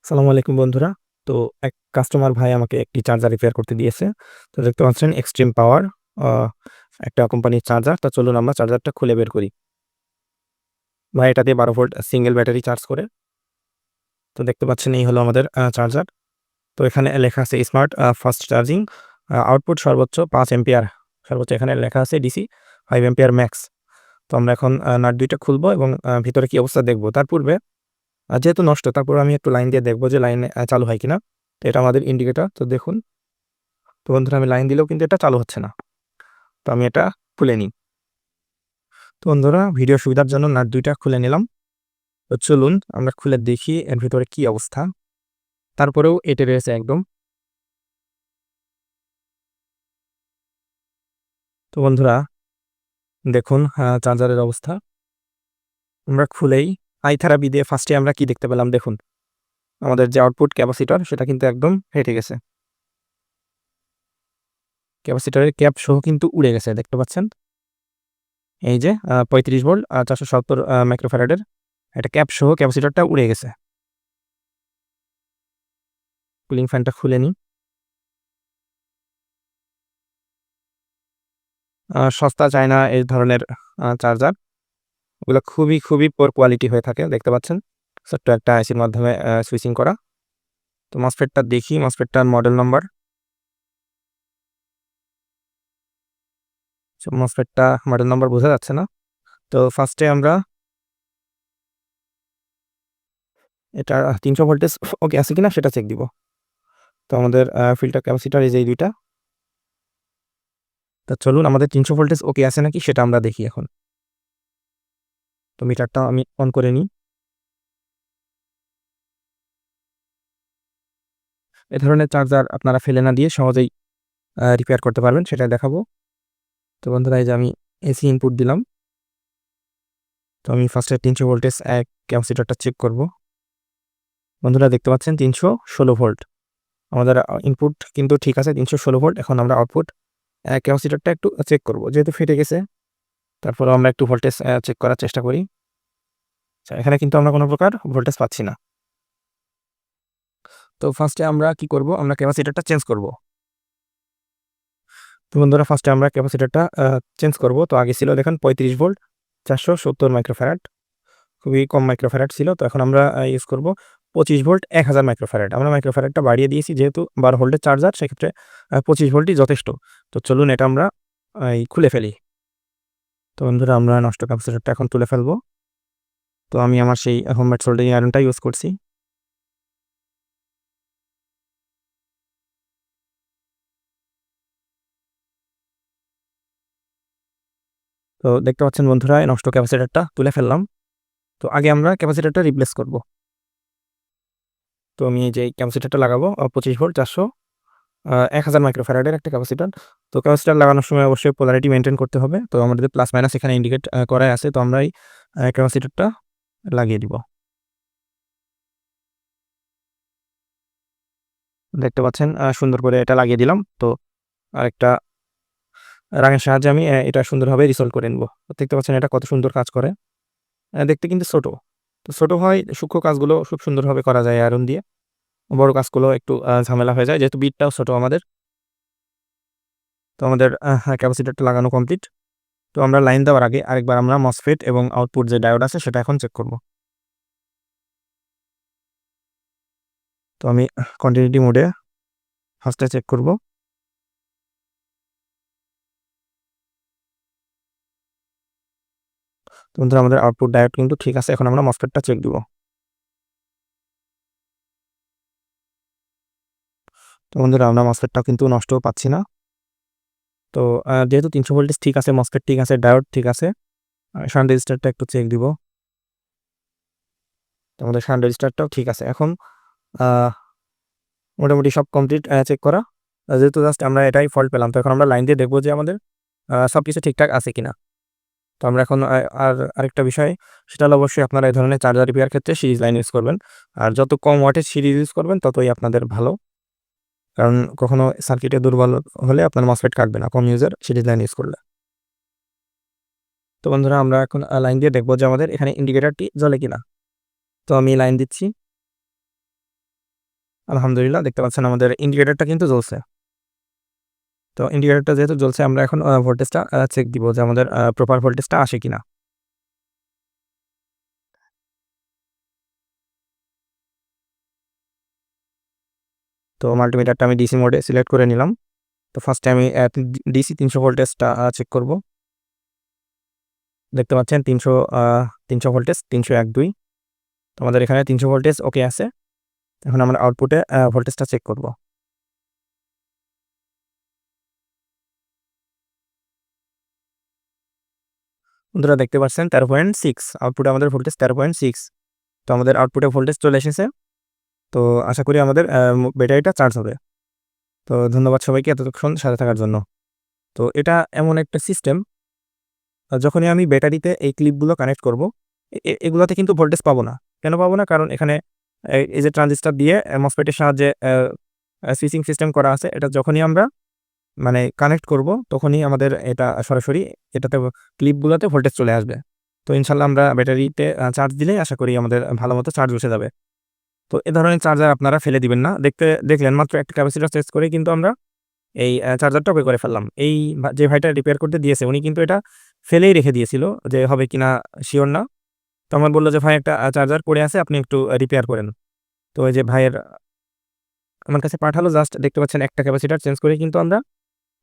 সালামু আলাইকুম বন্ধুরা। তো এক কাস্টমার ভাই আমাকে একটি চার্জার রিপেয়ার করতে দিয়েছে। তো দেখতে পাচ্ছেন এক্সট্রিম পাওয়ার আ একটা কোম্পানির চার্জার। তো চলুন আমরা চার্জারটা খুলে বের করি। ভাই এটা দিয়ে 12 ভোল্ট সিঙ্গেল ব্যাটারি চার্জ করে। তো দেখতে পাচ্ছেন এই হলো আমাদের চার্জার। তো এখানে লেখা আছে স্মার্ট ফাস্ট চার্জিং, আউটপুট সর্বোচ্চ 5 অ্যাম্পিয়ার। সর্বোচ্চ এখানে লেখা আছে ডিসি 5 অ্যাম্পিয়ার ম্যাক্স। তো আমরা এখন নাট ২ টা খুলবো এবং ভিতরে কি অবস্থা দেখব। তার পূর্বে যেহেতু নষ্ট তারপরে আমি একটু লাইন দিয়ে দেখব যে লাইনে চালু হয় কিনা। তো এটা আমাদের ইন্ডিকেটর। তো দেখুন, তো বন্ধুরা আমি লাইন দিলেও কিন্তু এটা চালু হচ্ছে না। তো আমি এটা খুলে নিই। তো বন্ধুরা ভিডিও সুবিধার জন্য নাট ২ টা খুলে নিলাম। তো চলুন আমরা খুলে দেখি এর ভিতরে কি অবস্থা। তারপরেও এঁটে রয়েছে একদম। তো বন্ধুরা দেখুন চার্জারের অবস্থা। আমরা খুলেই আই থেরাপি দিয়ে ফার্স্টে আমরা কি দেখতে পেলাম দেখুন। আমাদের যে আউটপুট ক্যাপাসিটর সেটা কিন্তু একদম ফেটে গেছে। ক্যাপাসিটরের ক্যাপ সহ কিন্তু উড়ে গেছে দেখতে পাচ্ছেন। এই যে ৩৫ ভোল্ট ৪৭০ মাইক্রোফ্যারাডের একটা ক্যাপ সহ ক্যাপাসিটরটা উড়ে গেছে। কুলিং ফ্যানটা খুলে নিই। সস্তা চায়না এই ধরনের চার্জার। ওগুলো খুবই পোর কোয়ালিটি হয়ে থাকে দেখতে পাচ্ছেন। ছোট্ট একটা আইসির মাধ্যমে সুইচিং করা। তো মসফেটটা দেখি, মসফেটটার মডেল নাম্বার। মসফেটটা মডেল নাম্বার বোঝা যাচ্ছে না। তো ফার্স্টে আমরা এটা ৩০০ ভোল্টেজ ওকে আছে কিনা সেটা চেক দিব। তো আমাদের ফিল্টার ক্যাপাসিটর এই যে এই ২ টা। তো চলুন আমাদের ৩০০ ভোল্টেজ ওকে আছে নাকি সেটা আমরা দেখি এখন। তো মিটারটা আমি অন করে নিই। এ ধরনের চার্জার আপনারা ফেলে না দিয়ে সহজেই রিপেয়ার করতে পারবেন সেটা দেখাবো। তো বন্ধুরা এই যে আমি এসি ইনপুট দিলাম। তো আমি ফার্স্টে ৩০০ ভোল্টেজ ক্যাপাসিটরটা চেক করব। বন্ধুরা দেখতে পাচ্ছেন ৩১৬ ভোল্ট। আমাদের ইনপুট কিন্তু ঠিক আছে ৩১৬ ভোল্ট। এখন আমরা আউটপুট ক্যাপাসিটরটা একটু চেক করব। যেহেতু ফেটে গেছে তারপরেও আমরা একটু ভোল্টেজ চেক করার চেষ্টা করি। আচ্ছা, এখানে কিন্তু আমরা কোনো প্রকার ভোল্টেজ পাচ্ছি না। তো ফার্স্টে আমরা কি করব? আমরা ক্যাপাসিটরটা চেঞ্জ করব। তো বন্ধুরা ফার্স্টে আমরা ক্যাপাসিটরটা চেঞ্জ করব। তো আগে ছিল দেখেন ৩৫ ভোল্ট ৪৭০ মাইক্রোফ্যারাড। খুবই কম মাইক্রোফ্যারাড ছিল। তো এখন আমরা ইউজ করব 25 ভোল্ট 1000 মাইক্রোফ্যারাড। আমরা মাইক্রোফ্যারাডটা বাড়িয়ে দিয়েছি যেহেতু 12 ভোল্টের চার্জার সেক্ষেত্রে 25 ভোল্টই যথেষ্ট। তো চলুন এটা আমরা খুলে ফেলি। তো বন্ধুরা আমরা নষ্ট ক্যাপাসিটরটা এখন তুলে ফেলবো। তো আমি আমার সেই হোমমেড সোল্ডারিং আয়রনটা ইউজ করছি। তো দেখতে পাচ্ছেন বন্ধুরা এই নষ্ট ক্যাপাসিটরটা তুলে ফেললাম। তো আগে আমরা ক্যাপাসিটরটা রিপ্লেস করব। তো আমি এই যে ক্যাপাসিটরটা লাগাবো 25 ভোল্ট 1000 মাইক্রোফ্যারাডের একটা ক্যাপাসিটর। তো ক্যাপাসিটর লাগানোর সময় অবশ্যই পোলারিটি মেইনটেইন করতে হবে। তো আমাদের প্লাস মাইনাস এখানে ইন্ডিকেট করাই আছে। তো আমরা এই ক্যাপাসিটরটা লাগিয়ে দিব। দেখতে পাচ্ছেন সুন্দর করে এটা লাগিয়ে দিলাম। তো আরেকটা রাঙের সাহায্যে আমি এটা সুন্দরভাবে রিসলভ করে নিব। দেখতে পাচ্ছেন এটা কত সুন্দর কাজ করে। দেখতে কিন্তু ছোট। তো ছোট হয় সূক্ষ্ম কাজগুলো খুব সুন্দরভাবে করা যায় আয়রন দিয়ে। বড় কাজগুলো একটু ঝামেলা হয়ে যায় যেহেতু বিটটাও ছোট আমাদের। তো আমাদের ক্যাপাসিটরটা লাগানো কমপ্লিট। তো আমরা লাইন দেওয়ার আগে আরেকবার আমরা মসফেট এবং আউটপুট যে ডায়োড আছে সেটা এখন চেক করব। তো আমি কন্টিনিউটি মোডে ফার্স্টে চেক করব। তো বন্ধুরা আমাদের আউটপুট ডায়োড কিন্তু ঠিক আছে। এখন আমরা মসফেটটা চেক দিব। তো বন্ধুরা আমরা মসফেটটাও কিন্তু নষ্টও পাচ্ছি না। তো যেহেতু ৩০০ ভোল্টেজ ঠিক আছে, মসফেট ঠিক আছে, ডায়োড ঠিক আছে। শান্ট রেজিস্টারটা একটু চেক দিব। তো আমাদের শান্ট রেজিস্টারটাও ঠিক আছে। এখন মোটামুটি সব কমপ্লিট চেক করা। যেহেতু জাস্ট আমরা এটাই ফল্ট পেলাম। তো এখন আমরা লাইন দিয়ে দেখব যে আমাদের সবকিছু ঠিকঠাক আছে কিনা। তো আমরা এখন আরেকটা বিষয় সেটা হলো অবশ্যই আপনারা এই ধরনের চার্জার রিপেয়ার ক্ষেত্রে সিরিজ লাইন ইউজ করবেন। আর যত কম ওয়াটের সিরিজ ইউজ করবেন ততই আপনাদের ভালো। কারণ কখনো সার্কিটে দুর্বল হলে আপনার মসফেট কাটবে না কম ইউজের সিরিজ লাইন ইউজ করলে। তো বন্ধুরা আমরা এখন লাইন দিয়ে দেখব যে আমাদের এখানে ইন্ডিকেটরটি জ্বলে কিনা। তো আমি লাইন দিচ্ছি। আলহামদুলিল্লাহ দেখতে পাচ্ছেন আমাদের ইন্ডিকেটরটা কিন্তু জ্বলছে। তো ইন্ডিকেটরটা যেহেতু জ্বলছে আমরা এখন ভোল্টেজটা চেক দিব যে আমাদের প্রপার ভোল্টেজটা আসে কিনা। তো মাল্টিমিটারটা আমি ডিসি মোডে সিলেক্ট করে নিলাম। তো ফার্স্টে আমি ডিসি 300 ভোল্টেজটা চেক করব। দেখতে পাচ্ছেন 300 ভোল্টেজ 301.2। তো আমাদের এখানে 300 ভোল্টেজ ওকে আছে। এখন আমরা আউটপুটে ভোল্টেজটা চেক করব। বন্ধুরা দেখতে পাচ্ছেন 13.6 আউটপুটে আমাদের ভোল্টেজ 13.6। তো আমাদের আউটপুটে ভোল্টেজ চলে এসেছে। তো আশা করি আমাদের ব্যাটারিটা চার্জ হবে। তো ধন্যবাদ সবাইকে এতক্ষণ সাথে থাকার জন্য। তো এটা এমন একটা সিস্টেম, যখনই আমি ব্যাটারিতে এই ক্লিপগুলো কানেক্ট করব, এগুলোতে কিন্তু ভোল্টেজ পাবো না। কেন পাবো না? কারণ এখানে এই যে ট্রানজিস্টর দিয়ে মসফেটের সাহায্যে সুইচিং সিস্টেম করা আছে। এটা যখনই আমরা মানে কানেক্ট করব, তখনই আমাদের এটা সরাসরি এটাতে ক্লিপগুলোতে ভোল্টেজ চলে আসবে। তো ইনশাল্লাহ আমরা ব্যাটারিতে চার্জ দিলেই আশা করি আমাদের ভালোমতো চার্জ বসে যাবে। তো এ ধরনের চার্জার আপনারা ফেলে দিবেন না। দেখলেন মাত্র একটা ক্যাপাসিটর চেঞ্জ করে কিন্তু আমরা এই চার্জারটা ওকে করে ফেললাম। যে ভাইটা রিপেয়ার করতে দিয়েছে উনি কিন্তু এটা ফেলেই রেখে দিয়েছিল যে হবে কিনা সিওর না। তো আমার বলল যে, "ভাই একটা চার্জার পড়ে আছে আপনি একটু রিপেয়ার করেন।" তো ওই যে ভাইয়ের আমার কাছে পাঠালো, জাস্ট দেখতে পাচ্ছেন একটা ক্যাপাসিটর চেঞ্জ করে কিন্তু আমরা